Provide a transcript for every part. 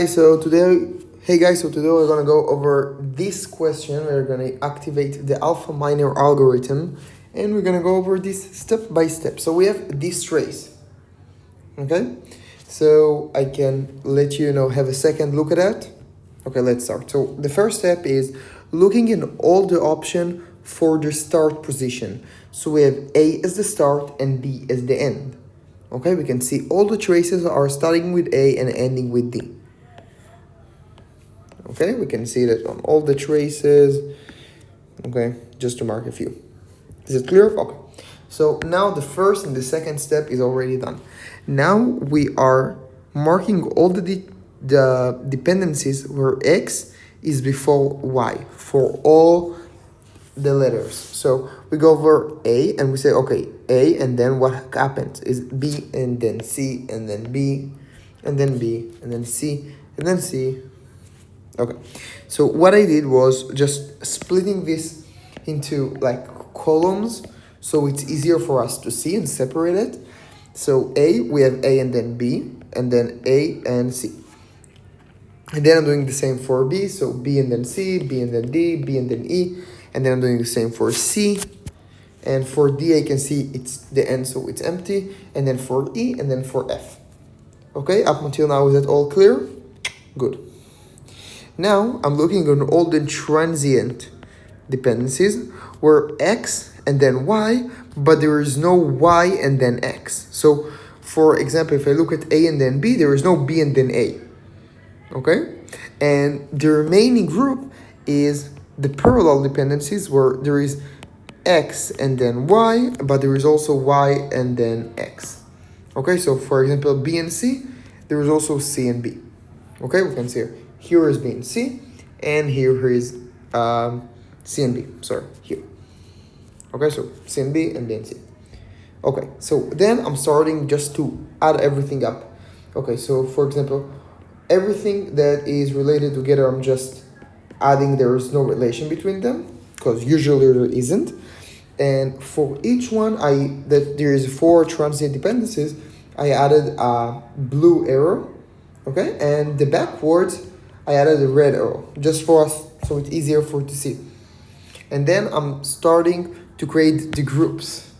Hey guys, so today we're gonna go over this question. We're gonna activate the alpha minor algorithm and we're gonna go over this step by step. So we have this trace, okay? So I can let you know, have a second look at that. Okay, let's start. So the first step is looking in all the option for the start position. So we have A as the start and B as the end. Okay, we can see all the traces are starting with A and ending with D. Okay, we can see that on all the traces. Okay, just to mark a few. Is it clear? Okay. So now the first and the second step is already done. Now we are marking all the dependencies where X is before Y for all the letters. So we go over A and we say, okay, A, and then what happens is B and then C and then B and then B and then C and then C. Okay, so what I did was just splitting this into like columns so it's easier for us to see and separate it. So A, we have A and then B, and then A and C. And then I'm doing the same for B, so B and then C, B and then D, B and then E, and then I'm doing the same for C. And for D, I can see it's the end, so it's empty, and then for E, and then for F. Okay, up until now, is that all clear? Good. Now I'm looking on all the transient dependencies where X and then Y, but there is no Y and then X. So for example, if I look at A and then B, there is no B and then A. Okay? And the remaining group is the parallel dependencies where there is X and then Y, but there is also Y and then X. Okay, so for example, B and C, there is also C and B. Okay, we can see here is B and C, and here is C and B, sorry, here. Okay, so C and B and B and C. Okay, so then I'm starting just to add everything up. Okay, so for example, everything that is related together, I'm just adding, there is no relation between them, because usually there isn't. And for each one, that there is 4 transient dependencies, I added a blue arrow, okay? And the backwards, I added a red arrow, just for us, so it's easier for to see. And then I'm starting to create the groups.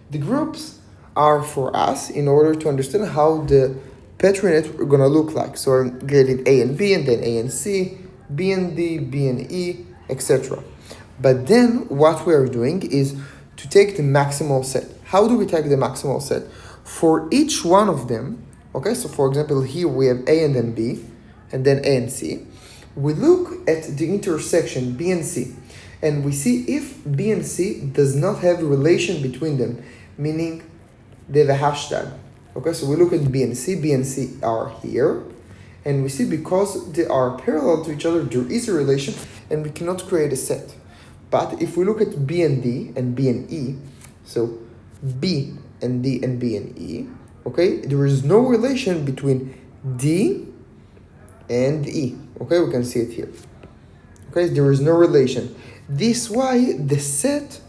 The groups are for us in order to understand how the Petri net are gonna look like. So I'm getting A and B, and then A and C, B and D, B and E, etc. But then what we are doing is to take the maximal set. How do we take the maximal set? For each one of them, okay, so for example, here we have A and then B, and then A and C. We look at the intersection B and C, and we see if B and C does not have a relation between them, meaning they have a hashtag. Okay, so we look at B and C are here, and we see because they are parallel to each other, there is a relation, and we cannot create a set. But if we look at B and D and B and E, so B and D and B and E, okay, there is no relation between D and E. Okay, we can see it here. Okay, there is no relation. This why the set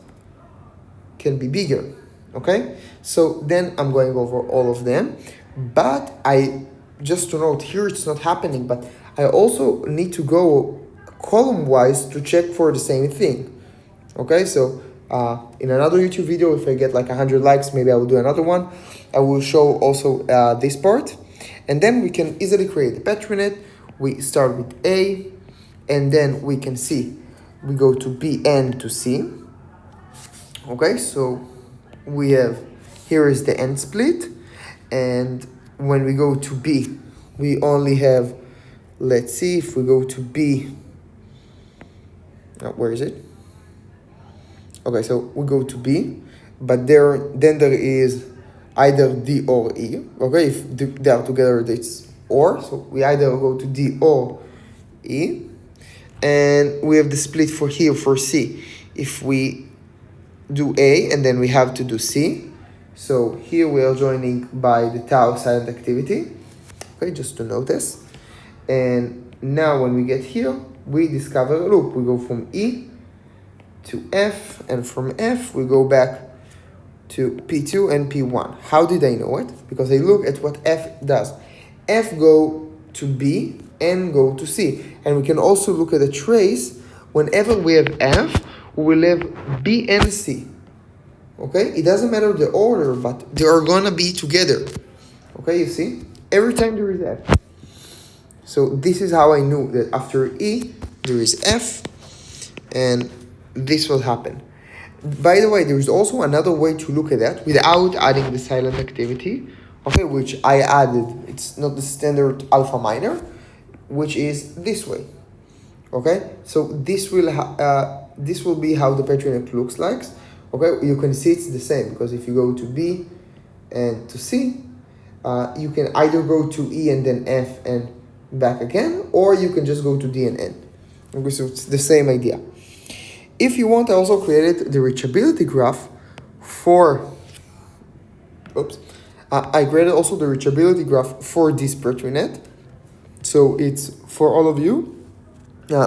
can be bigger. Okay, so then I'm going over all of them, but just to note here it's not happening, but I also need to go column wise to check for the same thing. Okay, so in another YouTube video, if I get like 100 likes, maybe I will do another one. I will show also this part, and then we can easily create the Petri net. We start with A, and then we can see we go to B and to C. Okay, so we have, here is the end split, and when we go to B, we only have, let's see, if we go to B, where is it? Okay, so we go to B, but then there is either D or E. Okay, if they are together, it's or, so we either go to D or E. And we have the split for here for C. If we do A and then we have to do C. So here we are joining by the tau silent activity. Okay, just to notice. And now when we get here, we discover a loop. We go from E to F, and from F we go back to P2 and P1. How did I know it? Because I look at what F does. F go to B N go to C. And we can also look at the trace. Whenever we have F, we will have B and C. Okay? It doesn't matter the order, but they are gonna be together. Okay, you see? Every time there is F. So this is how I knew that after E, there is F, and this will happen. By the way, there is also another way to look at that without adding the silent activity, okay, which I added. It's not the standard alpha minor, which is this way, okay? So this will be how the Petri net looks like, okay? You can see it's the same, because if you go to B and to C, you can either go to E and then F and back again, or you can just go to D and N. Okay, so it's the same idea. If you want, I also created the reachability graph for, I created also the reachability graph for this Petri net. So it's for all of you.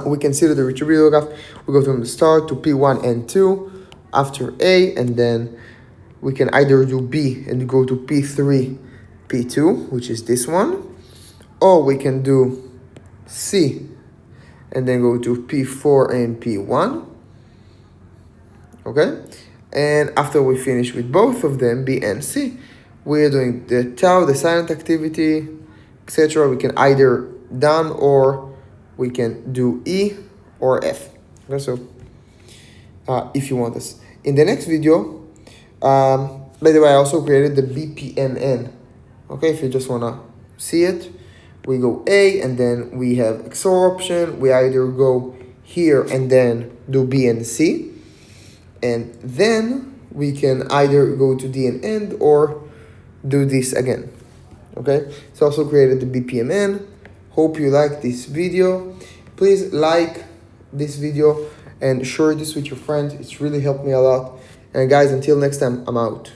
We consider the reachability graph. We go from the start to P1 and 2, after A, and then we can either do B and go to P3, P2, which is this one, or we can do C and then go to P4 and P1. Okay, and after we finish with both of them, B and C, we're doing the tau, the silent activity, etc. We can either done, or we can do E or F. Okay, so if you want this. In the next video, by the way, I also created the BPMN. Okay, if you just wanna see it, we go A and then we have XOR option. We either go here and then do B and C. And then we can either go to D and end or do this again. Okay, so also created the BPMN. Hope you like this video. Please like this video and share this with your friends. It's really helped me a lot. And guys, until next time, I'm out.